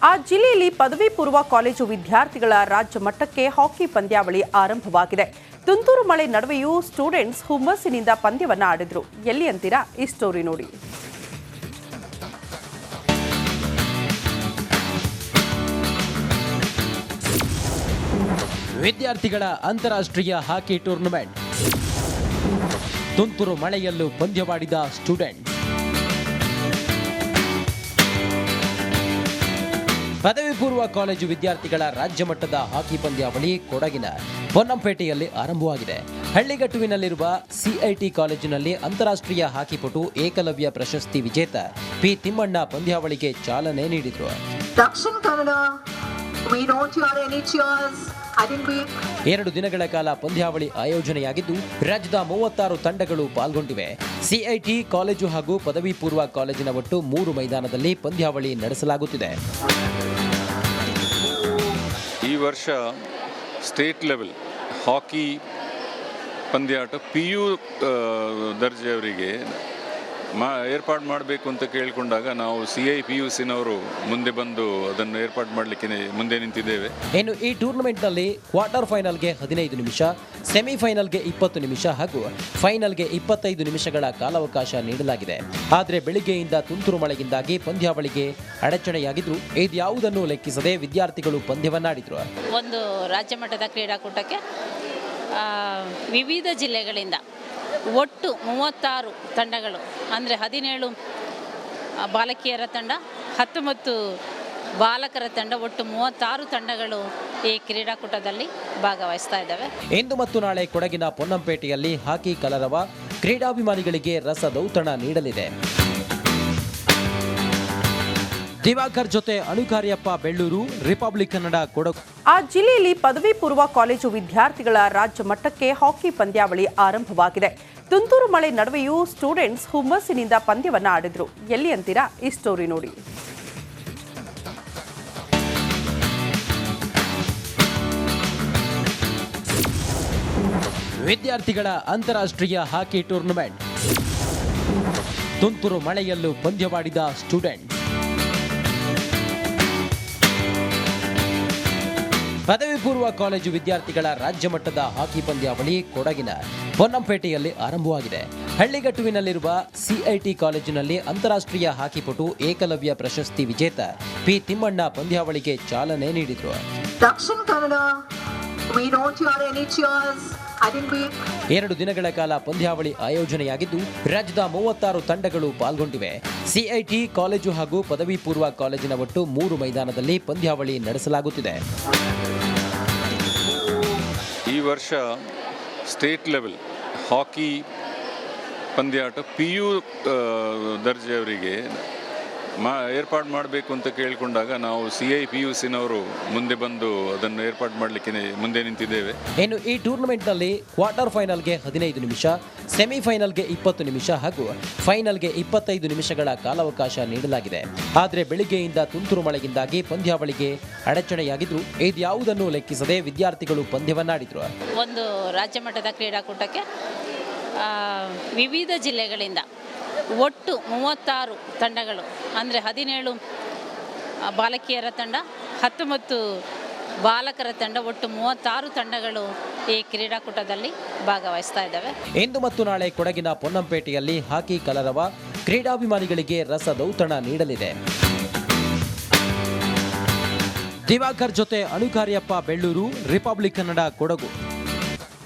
ಆ ಜಿಲ್ಲೆಯಲ್ಲಿ ಪದವಿ ಪೂರ್ವ ಕಾಲೇಜು ವಿದ್ಯಾರ್ಥಿಗಳ ರಾಜ್ಯ ಮಟ್ಟಕ್ಕೆ ಹಾಕಿ ಪಂದ್ಯಾವಳಿ ಆರಂಭವಾಗಿದೆ. ತುಂತುರು ಮಳೆ ನಡುವೆಯೂ ಸ್ಟೂಡೆಂಟ್ಸ್ ಹುಮ್ಮಸ್ಸಿನಿಂದ ಪಂದ್ಯವನ್ನು ಆಡಿದ್ರು. ಎಲ್ಲಿ ಅಂತೀರಾ? ಈ ಸ್ಟೋರಿ ನೋಡಿ. ವಿದ್ಯಾರ್ಥಿಗಳ ಅಂತಾರಾಷ್ಟ್ರೀಯ ಹಾಕಿ ಟೂರ್ನಮೆಂಟ್. ತುಂತುರು ಮಳೆಯಲ್ಲೂ ಪಂದ್ಯವಾಡಿದ ಸ್ಟೂಡೆಂಟ್. ಪದವಿ ಪೂರ್ವ ಕಾಲೇಜು ವಿದ್ಯಾರ್ಥಿಗಳ ರಾಜ್ಯ ಮಟ್ಟದ ಹಾಕಿ ಪಂದ್ಯಾವಳಿ ಕೊಡಗಿನ ಪೊನ್ನಂಪೇಟೆಯಲ್ಲಿ ಆರಂಭವಾಗಿದೆ. ಹಳ್ಳಿಗಟ್ಟುವಿನಲ್ಲಿರುವ ಸಿಐಟಿ ಕಾಲೇಜಿನಲ್ಲಿ ಅಂತಾರಾಷ್ಟ್ರೀಯ ಹಾಕಿಪಟು ಏಕಲವ್ಯ ಪ್ರಶಸ್ತಿ ವಿಜೇತ ಪಿ ತಿಮ್ಮಣ್ಣ ಪಂದ್ಯಾವಳಿಗೆ ಚಾಲನೆ ನೀಡಿದರು. ದಕ್ಷಿಣ ಕನ್ನಡ 2 ದಿನಗಳ ಕಾಲ ಪಂದ್ಯಾವಳಿ ಆಯೋಜನೆಯಾಗಿದ್ದು ರಾಜ್ಯದ 36 ತಂಡಗಳು ಪಾಲ್ಗೊಂಡಿವೆ. ಸಿಐಟಿ ಕಾಲೇಜು ಹಾಗೂ ಪದವಿ ಪೂರ್ವ ಕಾಲೇಜಿನ ಒಟ್ಟು 3 ಮೈದಾನದಲ್ಲಿ ಪಂದ್ಯಾವಳಿ ನಡೆಸಲಾಗುತ್ತಿದೆ. ಈ ವರ್ಷ ಸ್ಟೇಟ್ ಲೆವೆಲ್ ಹಾಕಿ ಪಂದ್ಯಾಟ PU ದರ್ಜೆಯವರಿಗೆ ಏರ್ಪಾಡು ಮಾಡಬೇಕು ಅಂತ ಕೇಳಿಕೊಂಡಾಗ ನಾವು CIPUCನವರು ಮುಂದೆ ಬಂದು ಅದನ್ನು ಏರ್ಪಾಡು ಮಾಡಲಿಕ್ಕೆ ಮುಂದೆ ನಿಂತಿದ್ದೇವೆ. ಇನ್ನು ಈ ಟೂರ್ನಮೆಂಟ್ನಲ್ಲಿ ಕ್ವಾರ್ಟರ್ ಫೈನಲ್ಗೆ 15 ನಿಮಿಷ, ಸೆಮಿಫೈನಲ್ಗೆ 20 ನಿಮಿಷ ಹಾಗೂ ಫೈನಲ್ಗೆ 25 ನಿಮಿಷಗಳ ಕಾಲಾವಕಾಶ ನೀಡಲಾಗಿದೆ. ಆದರೆ ಬೆಳಿಗ್ಗೆಯಿಂದ ತುಂತುರು ಮಳೆಯಿಂದಾಗಿ ಪಂದ್ಯಾವಳಿಗೆ ಅಡಚಣೆಯಾಗಿದ್ರು ಇದ್ಯಾವುದನ್ನು ಲೆಕ್ಕಿಸದೆ ವಿದ್ಯಾರ್ಥಿಗಳು ಪಂದ್ಯವನ್ನಾಡಿದ್ರು. ಒಂದು ರಾಜ್ಯ ಮಟ್ಟದ ಕ್ರೀಡಾಕೂಟಕ್ಕೆ ವಿವಿಧ ಜಿಲ್ಲೆಗಳಿಂದ ಒಟ್ಟು 36 ತಂಡಗಳು, ಅಂದರೆ 17 ಬಾಲಕಿಯರ ತಂಡ, 19 ಬಾಲಕರ ತಂಡ, ಒಟ್ಟು 36 ತಂಡಗಳು ಈ ಕ್ರೀಡಾಕೂಟದಲ್ಲಿ ಭಾಗವಹಿಸ್ತಾ ಇದ್ದಾವೆ. ಇಂದು ಮತ್ತು ನಾಳೆ ಕೊಡಗಿನ ಪೊನ್ನಂಪೇಟೆಯಲ್ಲಿ ಹಾಕಿ ಕಲರವ ಕ್ರೀಡಾಭಿಮಾನಿಗಳಿಗೆ ರಸದೌತಣ ನೀಡಲಿದೆ. ದಿವಾಕರ್ ಜೊತೆ ಅನುಕಾರ್ಯಪ್ಪ, ಬೆಳ್ಳೂರು, ರಿಪಬ್ಲಿಕ್ ಕನ್ನಡ, ಕೊಡಗು. ಆ ಜಿಲ್ಲೆಯಲ್ಲಿ ಪದವಿ ಪೂರ್ವ ಕಾಲೇಜು ವಿದ್ಯಾರ್ಥಿಗಳ ರಾಜ್ಯ ಮಟ್ಟಕ್ಕೆ ಹಾಕಿ ಪಂದ್ಯಾವಳಿ ಆರಂಭವಾಗಿದೆ. ತುಂತುರು ಮಳೆ ನಡುವೆಯೂ ಸ್ಟೂಡೆಂಟ್ಸ್ ಹುಮ್ಮಸ್ಸಿನಿಂದ ಪಂದ್ಯವನ್ನು ಆಡಿದ್ರು. ಎಲ್ಲಿ ಅಂತೀರಾ? ಈ ಸ್ಟೋರಿ ನೋಡಿ. ವಿದ್ಯಾರ್ಥಿಗಳ ಅಂತಾರಾಷ್ಟ್ರೀಯ ಹಾಕಿ ಟೂರ್ನಮೆಂಟ್. ತುಂತುರು ಮಳೆಯಲ್ಲೂ ಪಂದ್ಯವಾಡಿದ ಸ್ಟೂಡೆಂಟ್. ಪದವಿ ಪೂರ್ವ ಕಾಲೇಜು ವಿದ್ಯಾರ್ಥಿಗಳ ರಾಜ್ಯ ಮಟ್ಟದ ಹಾಕಿ ಪಂದ್ಯಾವಳಿ ಕೊಡಗಿನ ಪೊನ್ನಂಪೇಟೆಯಲ್ಲಿ ಆರಂಭವಾಗಿದೆ. ಹಳ್ಳಿಗಟ್ಟುವಿನಲ್ಲಿರುವ ಸಿಐಟಿ ಕಾಲೇಜಿನಲ್ಲಿ ಅಂತಾರಾಷ್ಟ್ರೀಯ ಹಾಕಿಪಟು ಏಕಲವ್ಯ ಪ್ರಶಸ್ತಿ ವಿಜೇತ ಪಿ ತಿಮ್ಮಣ್ಣ ಪಂದ್ಯಾವಳಿಗೆ ಚಾಲನೆ ನೀಡಿದರು. ದಕ್ಷಿಣ ಕನ್ನಡ 2 ದಿನಗಳ ಕಾಲ ಪಂದ್ಯಾವಳಿ ಆಯೋಜನೆಯಾಗಿದ್ದು ರಾಜ್ಯದ 36 ತಂಡಗಳು ಪಾಲ್ಗೊಂಡಿವೆ. ಸಿಐಟಿ ಕಾಲೇಜು ಹಾಗೂ ಪದವಿ ಪೂರ್ವ ಕಾಲೇಜಿನ ಒಟ್ಟು 3 ಮೈದಾನದಲ್ಲಿ ಪಂದ್ಯಾವಳಿ ನಡೆಸಲಾಗುತ್ತಿದೆ. ಈ ವರ್ಷ ಸ್ಟೇಟ್ ಲೆವೆಲ್ ಹಾಕಿ ಪಂದ್ಯಾಟ PU ದರ್ಜೆಯವರಿಗೆ ಏರ್ಪಾಡು ಮಾಡಬೇಕು ಅಂತ ಕೇಳಿಕೊಂಡಾಗ ನಾವು CIPUCನವರು ಮುಂದೆ ಬಂದು ಅದನ್ನು ಏರ್ಪಾಡು ಮಾಡಲಿಕ್ಕೆ ಮುಂದೆ ನಿಂತಿದ್ದೇವೆ. ಇನ್ನು ಈ ಟೂರ್ನಮೆಂಟ್ನಲ್ಲಿ ಕ್ವಾರ್ಟರ್ ಫೈನಲ್ಗೆ 15 ನಿಮಿಷ, ಸೆಮಿಫೈನಲ್ಗೆ 20 ನಿಮಿಷ ಹಾಗೂ ಫೈನಲ್ಗೆ 25 ನಿಮಿಷಗಳ ಕಾಲಾವಕಾಶ ನೀಡಲಾಗಿದೆ. ಆದರೆ ಬೆಳಿಗ್ಗೆಯಿಂದ ತುಂತುರು ಮಳೆಯಿಂದಾಗಿ ಪಂದ್ಯಾವಳಿಗೆ ಅಡಚಣೆಯಾಗಿದ್ರು ಇದ್ಯಾವುದನ್ನು ಲೆಕ್ಕಿಸದೆ ವಿದ್ಯಾರ್ಥಿಗಳು ಪಂದ್ಯವನ್ನಾಡಿದ್ರು. ಒಂದು ರಾಜ್ಯ ಮಟ್ಟದ ಕ್ರೀಡಾಕೂಟಕ್ಕೆ ವಿವಿಧ ಜಿಲ್ಲೆಗಳಿಂದ ಒಟ್ಟು 36 ತಂಡಗಳು, ಅಂದರೆ 17 ಬಾಲಕಿಯರ ತಂಡ, 19 ಬಾಲಕರ ತಂಡ, ಒಟ್ಟು 36 ತಂಡಗಳು ಈ ಕ್ರೀಡಾಕೂಟದಲ್ಲಿ ಭಾಗವಹಿಸ್ತಾ ಇದ್ದಾವೆ. ಇಂದು ಮತ್ತು ನಾಳೆ ಕೊಡಗಿನ ಪೊನ್ನಂಪೇಟೆಯಲ್ಲಿ ಹಾಕಿ ಕಲರವ ಕ್ರೀಡಾಭಿಮಾನಿಗಳಿಗೆ ರಸದೌತಣ ನೀಡಲಿದೆ. ದಿವಾಕರ್ ಜೊತೆ ಅನುಕಾರ್ಯಪ್ಪ, ಬೆಳ್ಳೂರು, ರಿಪಬ್ಲಿಕ್ ಕನ್ನಡ, ಕೊಡಗು.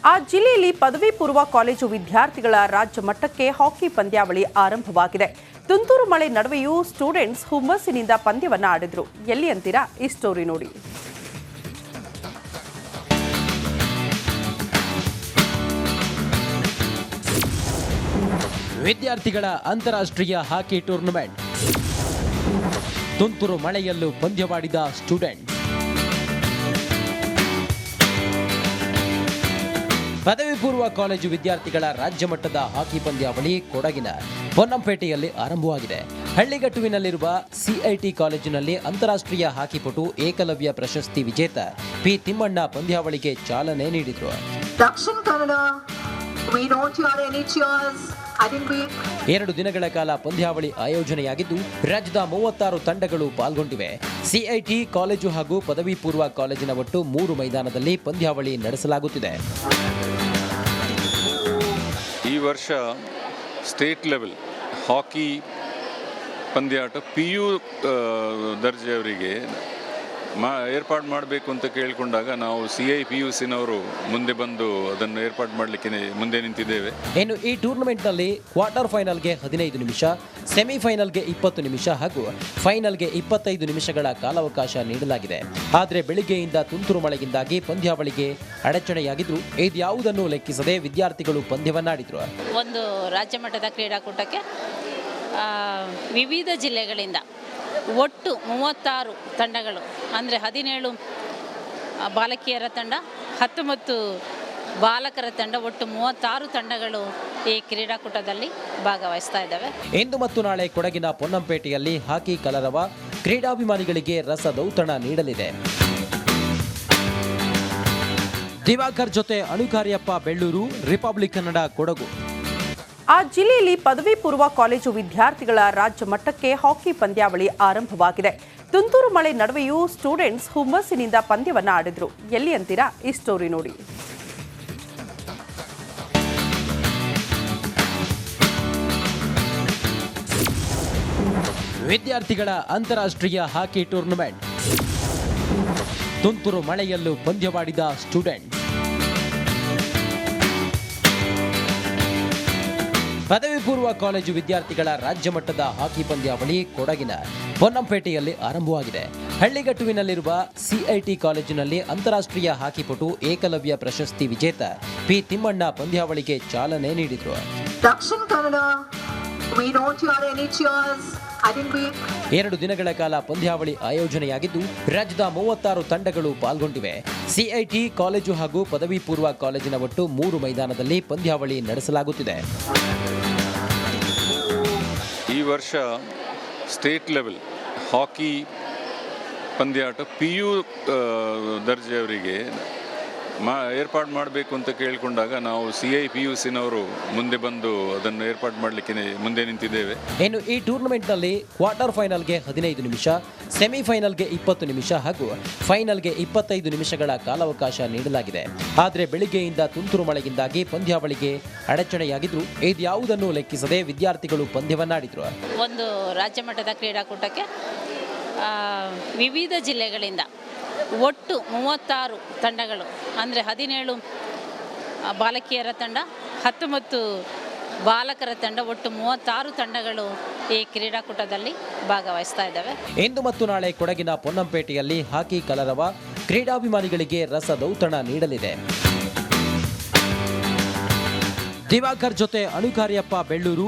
ಆ ಜಿಲ್ಲೆಯಲ್ಲಿ ಪದವಿ ಪೂರ್ವ ಕಾಲೇಜು ವಿದ್ಯಾರ್ಥಿಗಳ ರಾಜ್ಯ ಮಟ್ಟಕ್ಕೆ ಹಾಕಿ ಪಂದ್ಯಾವಳಿ ಆರಂಭವಾಗಿದೆ. ತುಂತುರು ಮಳೆ ನಡುವೆಯೂ ಸ್ಟೂಡೆಂಟ್ಸ್ ಹುಮ್ಮಸ್ಸಿನಿಂದ ಪಂದ್ಯವನ್ನು ಆಡಿದ್ರು. ಎಲ್ಲಿ ಅಂತೀರಾ? ಈ ಸ್ಟೋರಿ ನೋಡಿ. ವಿದ್ಯಾರ್ಥಿಗಳ ಅಂತಾರಾಷ್ಟ್ರೀಯ ಹಾಕಿ ಟೂರ್ನಮೆಂಟ್. ತುಂತುರು ಮಳೆಯಲ್ಲೂ ಪಂದ್ಯವಾಡಿದ ಸ್ಟೂಡೆಂಟ್. ಪದವಿ ಪೂರ್ವ ಕಾಲೇಜು ವಿದ್ಯಾರ್ಥಿಗಳ ರಾಜ್ಯ ಮಟ್ಟದ ಹಾಕಿ ಪಂದ್ಯಾವಳಿ ಕೊಡಗಿನ ಪೊನ್ನಂಪೇಟೆಯಲ್ಲಿ ಆರಂಭವಾಗಿದೆ. ಹಳ್ಳಿಗಟ್ಟುವಿನಲ್ಲಿರುವ ಸಿಐಟಿ ಕಾಲೇಜಿನಲ್ಲಿ ಅಂತಾರಾಷ್ಟ್ರೀಯ ಹಾಕಿಪಟು ಏಕಲವ್ಯ ಪ್ರಶಸ್ತಿ ವಿಜೇತ ಪಿ ತಿಮ್ಮಣ್ಣ ಪಂದ್ಯಾವಳಿಗೆ ಚಾಲನೆ ನೀಡಿದರು. Dakshina Kannada We don't hear any cheers. I think we 2 ದಿನಗಳ ಕಾಲ ಪಂದ್ಯಾವಳಿ ಆಯೋಜನೆಯಾಗಿದ್ದು ರಾಜ್ಯದ 36 ತಂಡಗಳು ಪಾಲ್ಗೊಂಡಿವೆ. ಸಿಐಟಿ ಕಾಲೇಜು ಹಾಗೂ ಪದವಿ ಪೂರ್ವ ಕಾಲೇಜಿನ ಒಟ್ಟು 3 ಮೈದಾನದಲ್ಲಿ ಪಂದ್ಯಾವಳಿ ನಡೆಸಲಾಗುತ್ತಿದೆ. ಈ ವರ್ಷ ಸ್ಟೇಟ್ ಲೆವೆಲ್ ಹಾಕಿ ಪಂದ್ಯಾಟ PU ದರ್ಜೆಯವರಿಗೆ ಏರ್ಪಾಡು ಮಾಡಬೇಕು ಅಂತ ಕೇಳಿಕೊಂಡಾಗ ನಾವು CIPUCನವರು ಮುಂದೆ ಬಂದು ಅದನ್ನು ಏರ್ಪಾಡು ಮಾಡಲಿಕ್ಕೆ ಮುಂದೆ ನಿಂತಿದ್ದೇವೆ. ಇನ್ನು ಈ ಟೂರ್ನಮೆಂಟ್ನಲ್ಲಿ ಕ್ವಾರ್ಟರ್ ಫೈನಲ್ಗೆ 15 ನಿಮಿಷ, ಸೆಮಿಫೈನಲ್ಗೆ 20 ನಿಮಿಷ ಹಾಗೂ ಫೈನಲ್ಗೆ 25 ನಿಮಿಷಗಳ ಕಾಲಾವಕಾಶ ನೀಡಲಾಗಿದೆ. ಆದರೆ ಬೆಳಿಗ್ಗೆಯಿಂದ ತುಂತುರು ಮಳೆಯಿಂದಾಗಿ ಪಂದ್ಯಾವಳಿಗೆ ಅಡಚಣೆಯಾಗಿದ್ರು ಇದ್ಯಾವುದನ್ನು ಲೆಕ್ಕಿಸದೆ ವಿದ್ಯಾರ್ಥಿಗಳು ಪಂದ್ಯವನ್ನಾಡಿದ್ರು. ಒಂದು ರಾಜ್ಯ ಮಟ್ಟದ ಕ್ರೀಡಾಕೂಟಕ್ಕೆ ವಿವಿಧ ಜಿಲ್ಲೆಗಳಿಂದ ಒಟ್ಟು 36 ತಂಡಗಳು ಅಂದರೆ 17 ಬಾಲಕಿಯರ ತಂಡ, 19 ಬಾಲಕರ ತಂಡ, ಒಟ್ಟು 36 ತಂಡಗಳು ಈ ಕ್ರೀಡಾಕೂಟದಲ್ಲಿ ಭಾಗವಹಿಸ್ತಾ ಇದ್ದಾವೆ. ಇಂದು ಮತ್ತು ನಾಳೆ ಕೊಡಗಿನ ಪೊನ್ನಂಪೇಟೆಯಲ್ಲಿ ಹಾಕಿ ಕಲರವ ಕ್ರೀಡಾಭಿಮಾನಿಗಳಿಗೆ ರಸದೌತಣ ನೀಡಲಿದೆ. ದಿವಾಕರ್ ಜೊತೆ ಅಣುಕಾರ್ಯಪ್ಪ, ಬೆಳ್ಳೂರು, ರಿಪಬ್ಲಿಕ್ ಕನ್ನಡ, ಕೊಡಗು. ಆ ಜಿಲ್ಲೆಯಲ್ಲಿ ಪದವಿ ಪೂರ್ವ ಕಾಲೇಜು ವಿದ್ಯಾರ್ಥಿಗಳ ರಾಜ್ಯ ಮಟ್ಟಕ್ಕೆ ಹಾಕಿ ಪಂದ್ಯಾವಳಿ ಆರಂಭವಾಗಿದೆ. ತುಂತುರು ಮಳೆ ನಡುವೆಯೂ ಸ್ಟೂಡೆಂಟ್ಸ್ ಹುಮ್ಮಸ್ಸಿನಿಂದ ಪಂದ್ಯವನ್ನ ಆಡಿದ್ರು. ಎಲ್ಲಿ ಅಂತೀರಾ? ಈ ಸ್ಟೋರಿ ನೋಡಿ. ವಿದ್ಯಾರ್ಥಿಗಳ ಅಂತಾರಾಷ್ಟ್ರೀಯ ಹಾಕಿ ಟೂರ್ನಮೆಂಟ್. ತುಂತುರು ಮಳೆಯಲ್ಲೂ ಪಂದ್ಯವಾಡಿದ ಸ್ಟೂಡೆಂಟ್. ಪದವಿ ಪೂರ್ವ ಕಾಲೇಜು ವಿದ್ಯಾರ್ಥಿಗಳ ರಾಜ್ಯ ಮಟ್ಟದ ಹಾಕಿ ಪಂದ್ಯಾವಳಿ ಕೊಡಗಿನ ಪೊನ್ನಂಪೇಟೆಯಲ್ಲಿ ಆರಂಭವಾಗಿದೆ. ಹಳ್ಳಿಗಟ್ಟುವಿನಲ್ಲಿರುವ ಸಿಐಟಿ ಕಾಲೇಜಿನಲ್ಲಿ ಅಂತಾರಾಷ್ಟ್ರೀಯ ಹಾಕಿ ಪಟು ಏಕಲವ್ಯ ಪ್ರಶಸ್ತಿ ವಿಜೇತ ಪಿ ತಿಮ್ಮಣ್ಣ ಪಂದ್ಯಾವಳಿಗೆ ಚಾಲನೆ ನೀಡಿದರು. Dakshin Kannada. We don't hear any cheers. I think we 2 ದಿನಗಳ ಕಾಲ ಪಂದ್ಯಾವಳಿ ಆಯೋಜನೆಯಾಗಿದ್ದು ರಾಜ್ಯದ 36 ತಂಡಗಳು ಪಾಲ್ಗೊಂಡಿವೆ. ಸಿಐಟಿ ಕಾಲೇಜು ಹಾಗೂ ಪದವಿ ಪೂರ್ವ ಕಾಲೇಜಿನ ಒಟ್ಟು 3 ಮೈದಾನದಲ್ಲಿ ಪಂದ್ಯಾವಳಿ ನಡೆಸಲಾಗುತ್ತಿದೆ. ಈ ವರ್ಷ ಸ್ಟೇಟ್ ಲೆವೆಲ್ ಹಾಕಿ ಪಂದ್ಯಾಟ PU ದರ್ಜೆಯವರಿಗೆ ಏರ್ಪಾಡು ಮಾಡಬೇಕು ಅಂತ ಕೇಳಿಕೊಂಡಾಗ ನಾವು CIPUCನವರು ಮುಂದೆ ಬಂದು ಅದನ್ನು ಏರ್ಪಾಡು ಮಾಡಲಿಕ್ಕೆ ಮುಂದೆ ನಿಂತಿದ್ದೇವೆ. ಇನ್ನು ಈ ಟೂರ್ನಮೆಂಟ್ನಲ್ಲಿ ಕ್ವಾರ್ಟರ್ ಫೈನಲ್ಗೆ 15 ನಿಮಿಷ, ಸೆಮಿಫೈನಲ್ಗೆ 20 ನಿಮಿಷ ಹಾಗೂ ಫೈನಲ್ಗೆ 25 ನಿಮಿಷಗಳ ಕಾಲಾವಕಾಶ ನೀಡಲಾಗಿದೆ. ಆದರೆ ಬೆಳಿಗ್ಗೆಯಿಂದ ತುಂತುರು ಮಳೆಯಿಂದಾಗಿ ಪಂದ್ಯಾವಳಿಗೆ ಅಡಚಣೆಯಾಗಿದ್ರು ಇದ್ಯಾವುದನ್ನು ಲೆಕ್ಕಿಸದೆ ವಿದ್ಯಾರ್ಥಿಗಳು ಪಂದ್ಯವನ್ನಾಡಿದ್ರು. ಒಂದು ರಾಜ್ಯ ಮಟ್ಟದ ಕ್ರೀಡಾಕೂಟಕ್ಕೆ ವಿವಿಧ ಜಿಲ್ಲೆಗಳಿಂದ ಒಟ್ಟು 36 ತಂಡಗಳು ಅಂದರೆ 17 ಬಾಲಕಿಯರ ತಂಡ, 19 ಬಾಲಕರ ತಂಡ, ಒಟ್ಟು 36 ತಂಡಗಳು ಈ ಕ್ರೀಡಾಕೂಟದಲ್ಲಿ ಭಾಗವಹಿಸ್ತಾ ಇದ್ದಾವೆ. ಇಂದು ಮತ್ತು ನಾಳೆ ಕೊಡಗಿನ ಪೊನ್ನಂಪೇಟೆಯಲ್ಲಿ ಹಾಕಿ ಕಲರವ ಕ್ರೀಡಾಭಿಮಾನಿಗಳಿಗೆ ರಸದೌತಣ ನೀಡಲಿದೆ. ದಿವಾಕರ್ ಜೊತೆ ಅಣುಕಾರ್ಯಪ್ಪ, ಬೆಳ್ಳೂರು,